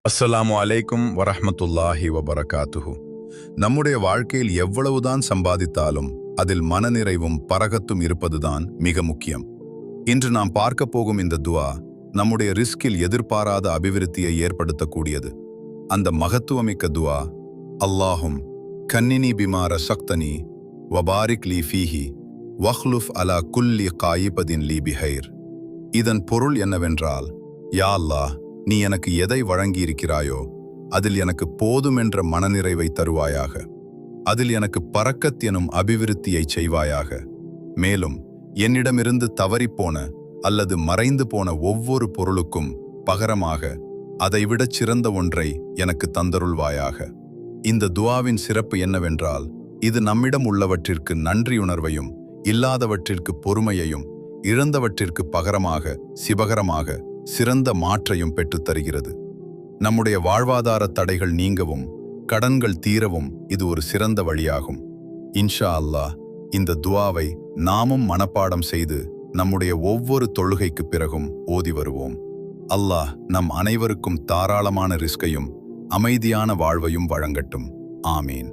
அஸ்ஸலாமு அலைக்கும் வரஹ்மத்துல்லாஹி வபரகாத்துஹு. நம்முடைய வாழ்க்கையில் எவ்வளவுதான் சம்பாதித்தாலும் அதில் மனநிறைவும் பரகத்தும் இருப்பதுதான் மிக முக்கியம். இன்று நாம் பார்க்க போகும் இந்த துஆ நம்முடைய ரிஸ்கில் எதிர்பாராத அபிவிருத்தியை ஏற்படுத்தக்கூடியது. அந்த மகத்துவமிக்க துஆ, அல்லாஹும் கன்னினி பிமா ரஸக்தனி வபாரிக் லீ ஃபீஹி வஹ்லுஃப் அலா குல்லி காயிபதின் லீ பிஹைர். இதன் பொருள் என்னவென்றால், யா அல்லாஹ், நீ எனக்கு எதை வழங்கியிருக்கிறாயோ அதில் எனக்கு போதுமென்ற மனநிறைவை தருவாயாக. அதில் எனக்கு பரக்கத் எனும் அபிவிருத்தியை செய்வாயாக. மேலும் என்னிடமிருந்து தவறிப்போன அல்லது மறைந்து போன ஒவ்வொரு பொருளுக்கும் பகரமாக அதைவிடச் சிறந்த ஒன்றை எனக்கு தந்தருள்வாயாக. இந்த துஆவின் சிறப்பு என்னவென்றால், இது நம்மிடம் உள்ளவற்றிற்கு நன்றியுணர்வையும் இல்லாதவற்றிற்கு பொறுமையையும் இழந்தவற்றிற்கு பகரமாக சிபகரமாக சிறந்த மாற்றையும் பெற்றுத் தருகிறது. நம்முடைய வாழ்வாதார தடைகள் நீங்கவும் கடன்கள் தீரவும் இது ஒரு சிறந்த வழியாகும். இன்ஷா அல்லாஹ், இந்த துஆவை நாமும் மனப்பாடம் செய்து நம்முடைய ஒவ்வொரு தொழுகைக்கு பிறகும் ஓதி வருவோம். அல்லாஹ் நம் அனைவருக்கும் தாராளமான ரிஸ்கையும் அமைதியான வாழ்வையும் வழங்கட்டும். ஆமீன்.